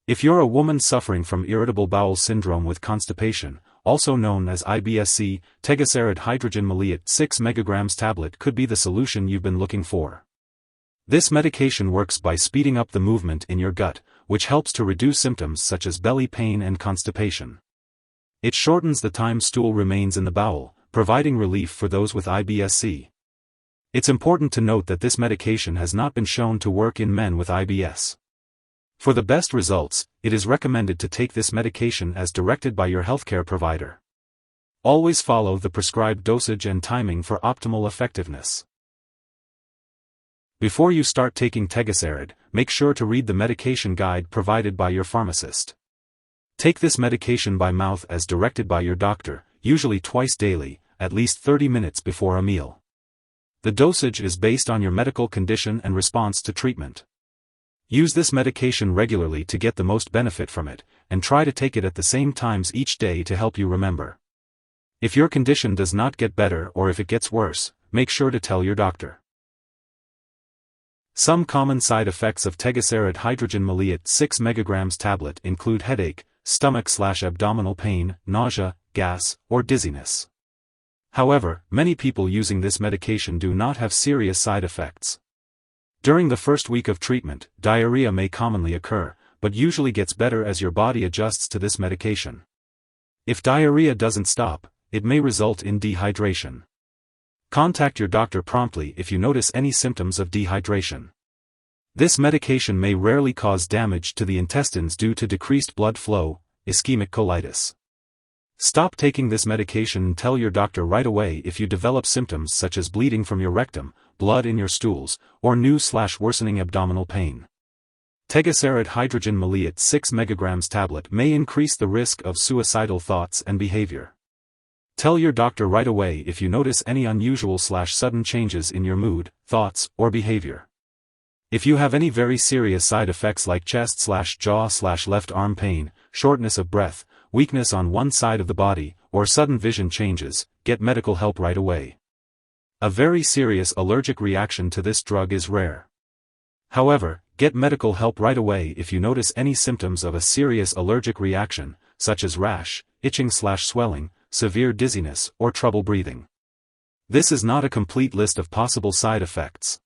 If you're a woman suffering from irritable bowel syndrome with constipation, also known as IBS-C, Tegaserod Hydrogen Maleate 6 mg tablet could be the solution you've been looking for. This medication works by speeding up the movement in your gut, which helps to reduce symptoms such as belly pain and constipation. It shortens the time stool remains in the bowel, providing relief for those with IBS-C. It's important to note that this medication has not been shown to work in men with IBS. For the best results, it is recommended to take this medication as directed by your healthcare provider. Always follow the prescribed dosage and timing for optimal effectiveness. Before you start taking Tegaserod, make sure to read the medication guide provided by your pharmacist. Take this medication by mouth as directed by your doctor, usually twice daily, at least 30 minutes before a meal. The dosage is based on your medical condition and response to treatment. Use this medication regularly to get the most benefit from it, and try to take it at the same times each day to help you remember. If your condition does not get better or if it gets worse, make sure to tell your doctor. Some common side effects of Tegaserod Hydrogen Maleate 6 mg tablet include headache, stomach/abdominal pain, nausea, gas, or dizziness. However, many people using this medication do not have serious side effects. During the first week of treatment, diarrhea may commonly occur, but usually gets better as your body adjusts to this medication. If diarrhea doesn't stop, it may result in dehydration. Contact your doctor promptly if you notice any symptoms of dehydration. This medication may rarely cause damage to the intestines due to decreased blood flow, ischemic colitis. Stop taking this medication and tell your doctor right away if you develop symptoms such as bleeding from your rectum, blood in your stools, or new/worsening abdominal pain. Tegaserod Hydrogen Maleate 6 mg tablet may increase the risk of suicidal thoughts and behavior. Tell your doctor right away if you notice any unusual/sudden changes in your mood, thoughts, or behavior. If you have any very serious side effects like chest/jaw/left arm pain, shortness of breath, weakness on one side of the body, or sudden vision changes, get medical help right away. A very serious allergic reaction to this drug is rare. However, get medical help right away if you notice any symptoms of a serious allergic reaction, such as rash, itching/swelling, severe dizziness, or trouble breathing. This is not a complete list of possible side effects.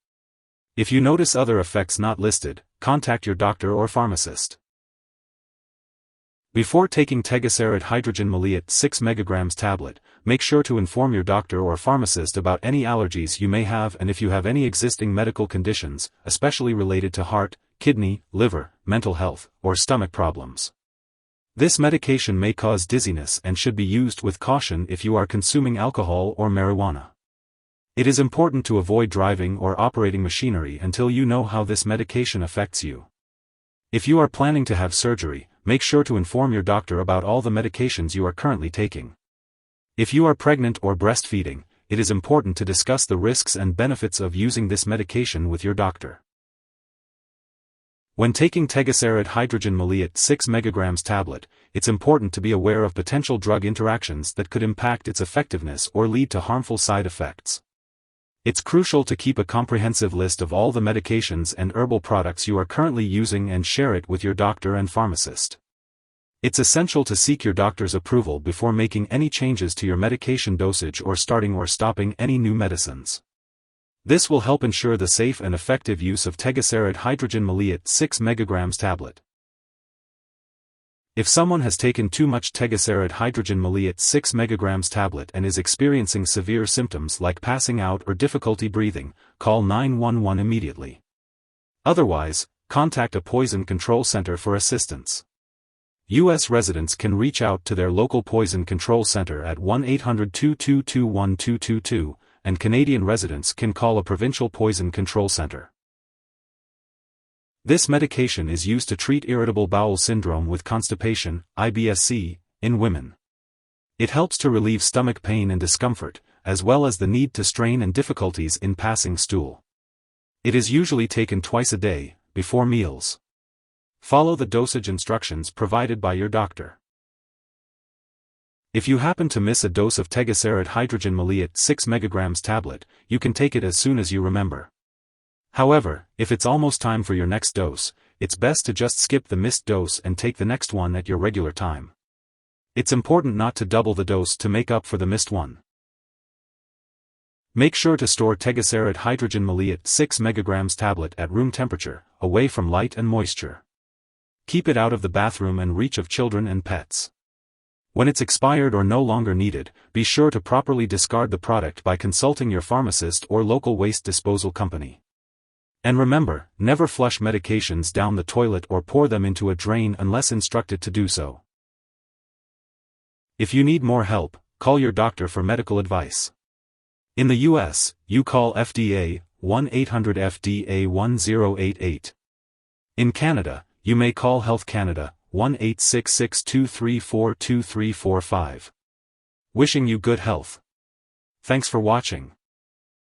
If you notice other effects not listed, contact your doctor or pharmacist. Before taking Tegaserod Hydrogen Maleate 6 mg tablet, make sure to inform your doctor or pharmacist about any allergies you may have and if you have any existing medical conditions, especially related to heart, kidney, liver, mental health, or stomach problems. This medication may cause dizziness and should be used with caution if you are consuming alcohol or marijuana. It is important to avoid driving or operating machinery until you know how this medication affects you. If you are planning to have surgery, make sure to inform your doctor about all the medications you are currently taking. If you are pregnant or breastfeeding, it is important to discuss the risks and benefits of using this medication with your doctor. When taking Tegaserod Hydrogen Maleate 6 mg tablet, it's important to be aware of potential drug interactions that could impact its effectiveness or lead to harmful side effects. It's crucial to keep a comprehensive list of all the medications and herbal products you are currently using and share it with your doctor and pharmacist. It's essential to seek your doctor's approval before making any changes to your medication dosage or starting or stopping any new medicines. This will help ensure the safe and effective use of Tegaserod Hydrogen Maleate 6 mg tablet. If someone has taken too much Tegaserod Hydrogen Maleate 6 mg tablet and is experiencing severe symptoms like passing out or difficulty breathing, call 911 immediately. Otherwise, contact a poison control center for assistance. U.S. residents can reach out to their local poison control center at 1-800-222-1222, and Canadian residents can call a provincial poison control center. This medication is used to treat irritable bowel syndrome with constipation, IBS-C, in women. It helps to relieve stomach pain and discomfort, as well as the need to strain and difficulties in passing stool. It is usually taken twice a day, before meals. Follow the dosage instructions provided by your doctor. If you happen to miss a dose of Tegaserod Hydrogen Maleate 6 mg tablet, you can take it as soon as you remember. However, if it's almost time for your next dose, it's best to just skip the missed dose and take the next one at your regular time. It's important not to double the dose to make up for the missed one. Make sure to store Tegaserod Hydrogen Maleate 6 mg tablet at room temperature, away from light and moisture. Keep it out of the bathroom and reach of children and pets. When it's expired or no longer needed, be sure to properly discard the product by consulting your pharmacist or local waste disposal company. And remember, never flush medications down the toilet or pour them into a drain unless instructed to do so. If you need more help, call your doctor for medical advice. In the US, you call FDA, 1-800-FDA-1088. In Canada, you may call Health Canada, 1-866-234-2345. Wishing you good health. Thanks for watching.